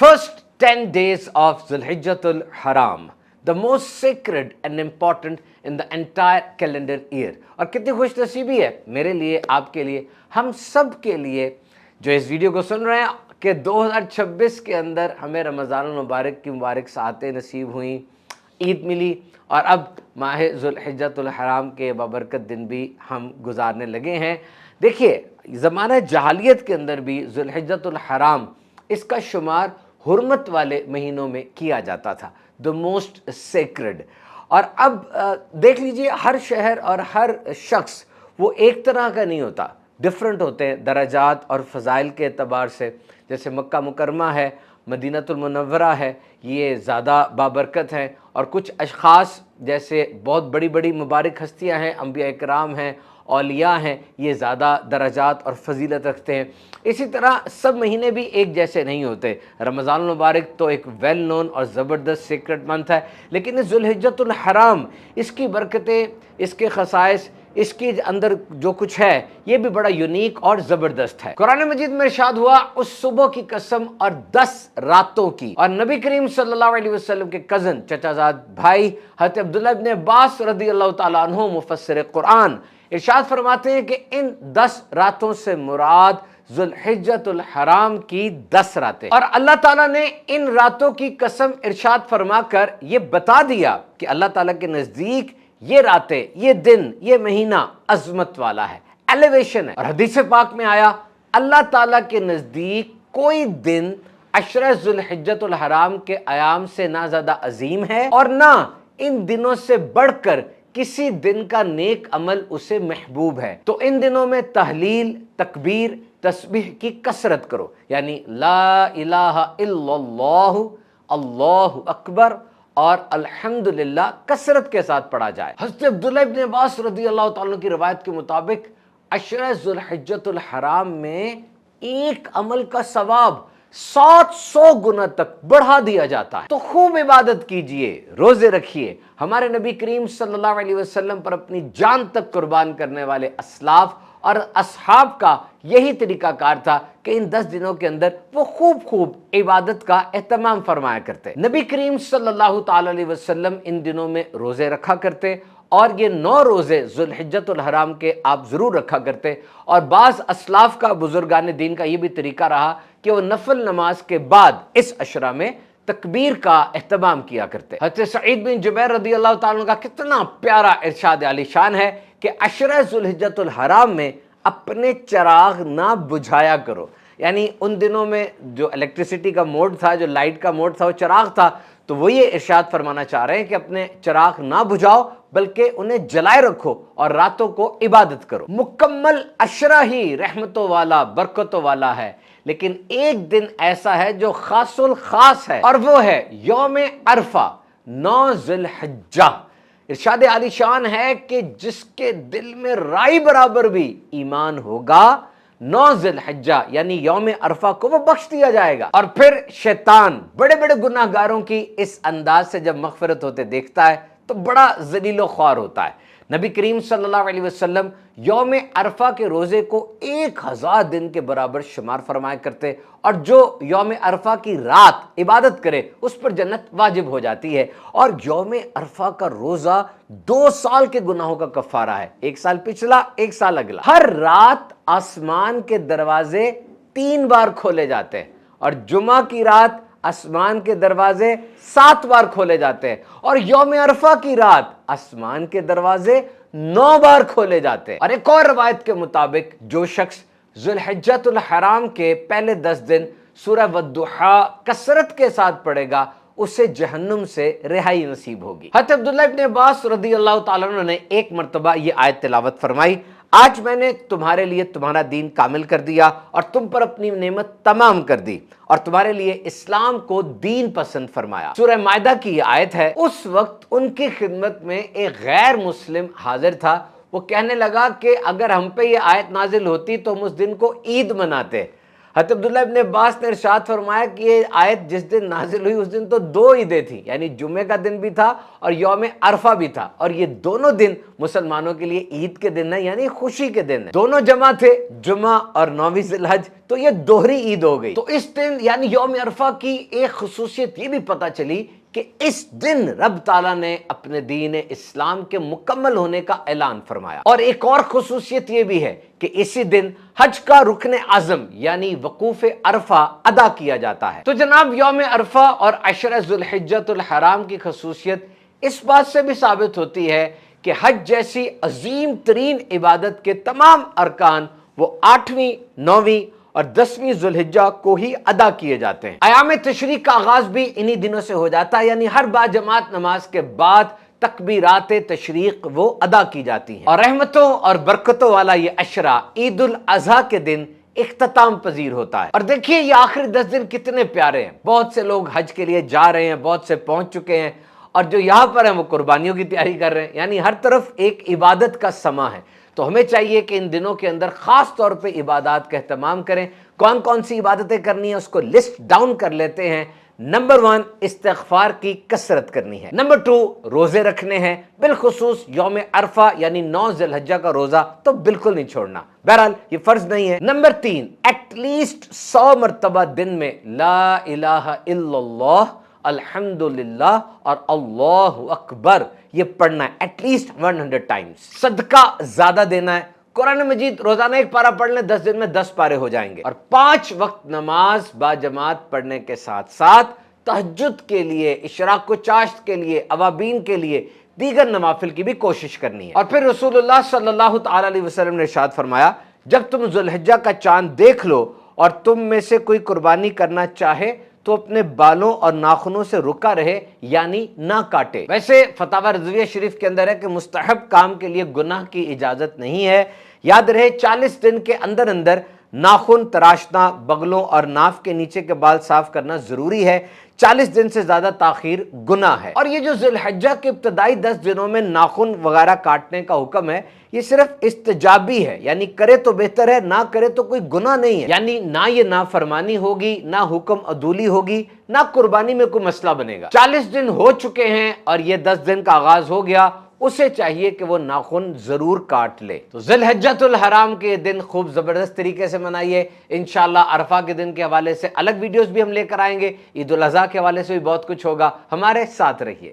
First 10 days of Zulhijjatul Haram, the most sacred and important in the entire calendar year. और कितनी खुश नसीबी है मेरे लिए, आपके लिए, हम सब के लिए जो इस वीडियो को सुन रहे हैं कि 2026 के अंदर हमें रमज़ान मुबारक की मुबारक सातें नसीब हुई, ईद मिली और अब माह ज़ुल्हिज्जतुल हराम के बाबरकत दिन भी हम गुजारने लगे हैं। देखिए, ज़माना जहालियत के अंदर भी ज़ुल्हिज्जतुल हराम इसका शुमार हुर्मत वाले महीनों में किया जाता था, द मोस्ट सेक्रेड। और अब देख लीजिए, हर शहर और हर शख्स वो एक तरह का नहीं होता, डिफरेंट होते हैं दराजात और फ़ज़ाइल के एतबार से। जैसे मक्का मुकरमा है, मदीनतुल मुनव्वरा है, ये ज़्यादा बाबरकत हैं, और कुछ अशख़ास जैसे बहुत बड़ी बड़ी मुबारक हस्तियाँ हैं, अंबिया इकराम हैं, औलिया हैं, ये ज़्यादा दराजात और फजीलत रखते हैं। इसी तरह सब महीने भी एक जैसे नहीं होते। रमज़ान मुबारक तो एक वेल नोन और ज़बरदस्त सीक्रेट मंथ है, लेकिन इस ज़ुल्हिज्जतुल हराम, इसकी बरकतें, इसके ख़साइस, इसके अंदर जो कुछ है, ये भी बड़ा यूनिक और ज़बरदस्त है। कुरान मजीद में इरशाद हुआ, उस सुबह की कसम और 10 रातों की। और नबी करीम सल्लल्लाहु अलैहि वसल्लम के कज़न, चचाजाद भाई हज़रत अब्दुल्लाह इब्न अब्बास रज़ियल्लाहु ताला अन्हु मुफस्सिर कुरान इरशाद फरमाते हैं कि इन 10 रातों से मुराद ज़ुल्हिज्जतुल हराम की 10 रातें। और अल्लाह ताला ने इन रातों की कसम इरशाद फरमाकर ये बता दिया कि अल्लाह ताला के नज़दीक ये रातें, ये दिन, ये महीना अज़मत वाला है, एलिवेशन है। और हदीस पाक में आया, अल्लाह ताला के नज़दीक कोई दिन अशरा ज़ुल्हिज्जतुल हराम के अयाम से ना ज़्यादा अजीम है और ना इन दिनों से बढ़कर किसी दिन का नेक अमल उसे महबूब है। तो इन दिनों में तहलील, तकबीर, तस्बीह की कसरत करो, यानी ला इलाहा इल्लल्लाहु अल्लाहु अकबर और अल्हम्दुलिल्लाह कसरत के साथ पढ़ा जाए। हज़रत अब्दुल्लाह इब्न अब्बास रज़ियल्लाहु ताला की रिवायत के मुताबिक अशरा ज़ुल्हिज्जतुल हराम में एक अमल का सवाब 700 गुना तक बढ़ा दिया जाता है। तो खूब इबादत कीजिए, रोजे रखिए। हमारे नबी करीम सल्लल्लाहु अलैहि वसल्लम पर अपनी जान तक कुर्बान करने वाले अस्लाफ और असहाब का यही तरीकाकार था कि इन 10 दिनों के अंदर वो खूब इबादत का एहतमाम फरमाया करते। नबी करीम सल्लल्लाहु ताला अलैहि वसल्लम इन दिनों में रोजे रखा करते और ये 9 रोज़े ज़ुल्हिज्जतुल हराम के आप ज़रूर रखा करते। और बाज़ असलाफ का, बुजुर्गान दीन का ये भी तरीका रहा कि वो नफल नमाज के बाद इस अशरा में तकबीर का एहतमाम किया करते। हज़रत सईद बिन जुबैर रज़ियल्लाहु ताला का कितना प्यारा इरशाद आलीशान है कि अशरा ज़ुल्हिज्जतुल हराम में अपने चिराग ना बुझाया करो। यानी उन दिनों में जो इलेक्ट्रिसिटी का मोड था, जो लाइट का मोड था, वो चिराग था। तो वो ये इरशाद फरमाना चाह रहे हैं कि अपने चिराग ना बुझाओ, बल्कि उन्हें जलाए रखो और रातों को इबादत करो। मुकम्मल अशरा ही रहमतों वाला, बरकतों वाला है, लेकिन एक दिन ऐसा है जो खासुल खास है, और वो है यौम अरफा, 9 ज़ुल्हिज्जा। इरशाद आलीशान है कि जिसके दिल में राई बराबर भी ईमान होगा, 9 ज़ुल्हिज्जा यानी यौम अरफा को वो बख्श दिया जाएगा। और फिर शैतान बड़े बड़े गुनाहगारों की इस अंदाज से जब मग़फ़िरत होते देखता है तो बड़ा ज़लील ख्वार होता है। नबी करीम सल्लल्लाहु अलैहि वसल्लम यौम अरफा के रोज़े को 1000 दिन के बराबर शुमार फरमाया करते, और जो यौम अरफा की रात इबादत करे उस पर जन्नत वाजिब हो जाती है। और यौम अरफा का रोज़ा 2 साल के गुनाहों का कफ़ारा है, 1 साल पिछला, 1 साल अगला। हर रात आसमान के दरवाजे 3 बार खोले जाते हैं, और जुमा की रात आसमान के दरवाजे 7 बार खोले जाते हैं, और यौम अरफा की रात आसमान के दरवाजे 9 बार खोले जाते हैं। और एक और रवायत के मुताबिक जो शख्स ज़ुल्हिज्जतुल हराम के पहले 10 दिन सूरह वद्दुहा कसरत के साथ पढ़ेगा, उसे जहन्नुम से रिहाई नसीब होगी। हज़रत अब्दुल्लाह इब्न अब्बास रज़ियल्लाहु ताला अन्हु ने एक मरतबा ये आयत तिलावत फरमाई, आज मैंने तुम्हारे लिए तुम्हारा दीन कामिल कर दिया और तुम पर अपनी नेमत तमाम कर दी और तुम्हारे लिए इस्लाम को दीन पसंद फरमाया। सूरह मायदा की ये आयत है। उस वक्त उनकी खिदमत में एक गैर मुस्लिम हाजिर था। वो कहने लगा कि अगर हम पे ये आयत नाजिल होती तो हम उस दिन को ईद मनाते। حضرت عبداللہ ابن عباس نے ارشاد فرمایا کہ یہ آیت جس دن نازل ہوئی اس دن تو 2 عیدیں تھیں، یعنی جمعے کا دن بھی تھا اور یوم عرفہ بھی تھا، اور یہ دونوں دن مسلمانوں کے لیے عید کے دن ہیں، یعنی خوشی کے دن ہیں۔ دونوں جمع تھے، جمعہ اور 9ویں ذی الحج، تو یہ دوہری عید ہو گئی۔ تو اس دن یعنی یوم عرفہ کی ایک خصوصیت یہ بھی پتہ چلی کہ اس دن رب تعالیٰ نے اپنے دین اسلام کے مکمل ہونے کا اعلان فرمایا۔ اور ایک اور خصوصیت یہ بھی ہے کہ اسی دن حج کا رکن اعظم یعنی وقوف عرفہ ادا کیا جاتا ہے۔ تو جناب یوم عرفہ اور عشرہ ذی الحجۃ الحرام کی خصوصیت اس بات سے بھی ثابت ہوتی ہے کہ حج جیسی عظیم ترین عبادت کے تمام ارکان وہ 8ویں، 9ویں اور 10ویں ذی الحجہ کو ہی ادا کیے جاتے ہیں۔ ایام تشریق کا آغاز بھی انہی دنوں سے ہو جاتا ہے، یعنی ہر باجماعت نماز کے بعد تکبیرات تشریق وہ ادا کی جاتی ہیں، اور رحمتوں اور برکتوں والا یہ عشرہ عید الاضحیٰ کے دن اختتام پذیر ہوتا ہے۔ اور دیکھیے یہ آخری 10 دن کتنے پیارے ہیں، بہت سے لوگ حج کے لیے جا رہے ہیں، بہت سے پہنچ چکے ہیں، اور جو یہاں پر ہیں وہ قربانیوں کی تیاری کر رہے ہیں، یعنی ہر طرف ایک عبادت کا سماں ہے۔ تو ہمیں چاہیے کہ ان دنوں کے اندر خاص طور پہ عبادات کا اہتمام کریں۔ کون کون سی عبادتیں کرنی ہیں اس کو لسٹ ڈاؤن کر لیتے ہیں۔ نمبر 1 استغفار کی کثرت کرنی ہے۔ نمبر 2 روزے رکھنے ہیں، بالخصوص یوم عرفہ یعنی 9 ذی الحجہ کا روزہ تو بالکل نہیں چھوڑنا، بہرحال یہ فرض نہیں ہے۔ نمبر 3 ایٹ لیسٹ 100 مرتبہ دن میں لا الہ الا اللہ، الحمدللہ اور اللہ اکبر یہ پڑھنا ہے ایٹ لیسٹ 100 ٹائمز۔ صدقہ زیادہ دینا ہے، قرآن مجید روزانہ 1 پارہ پڑھ لیں، 10 دن میں 10 پارے ہو جائیں گے، اور 5 وقت نماز باجماعت پڑھنے کے ساتھ ساتھ تہجد کے لیے، اشراق و چاشت کے لیے، اوابین کے لیے دیگر نوافل کی بھی کوشش کرنی ہے۔ اور پھر رسول اللہ صلی اللہ تعالی علیہ وسلم نے ارشاد فرمایا جب تم ذی الحجہ کا چاند دیکھ لو اور تم میں سے کوئی قربانی کرنا چاہے تو اپنے بالوں اور ناخنوں سے رکا رہے، یعنی نہ کاٹے۔ ویسے فتاوی رضویہ شریف کے اندر ہے کہ مستحب کام کے لیے گناہ کی اجازت نہیں ہے۔ یاد رہے 40 دن کے اندر اندر ناخن تراشنا، بغلوں اور ناف کے نیچے کے بال صاف کرنا ضروری ہے۔ 40 دن سے زیادہ تاخیر گناہ ہے۔ اور یہ جو ذی الحجہ کے ابتدائی 10 دنوں میں ناخن وغیرہ کاٹنے کا حکم ہے، یہ صرف استجابی ہے، یعنی کرے تو بہتر ہے، نہ کرے تو کوئی گناہ نہیں ہے، یعنی نہ یہ نافرمانی ہوگی، نہ حکم عدولی ہوگی، نہ قربانی میں کوئی مسئلہ بنے گا۔ 40 دن ہو چکے ہیں اور یہ 10 دن کا آغاز ہو گیا، اسے چاہیے کہ وہ ناخن ضرور کاٹ لے۔ تو ذی الحجۃ الحرام کے دن خوب زبردست طریقے سے منائیے۔ انشاءاللہ عرفہ کے دن کے حوالے سے الگ ویڈیوز بھی ہم لے کر آئیں گے، عید الاضحیٰ کے حوالے سے بھی بہت کچھ ہوگا، ہمارے ساتھ رہیے۔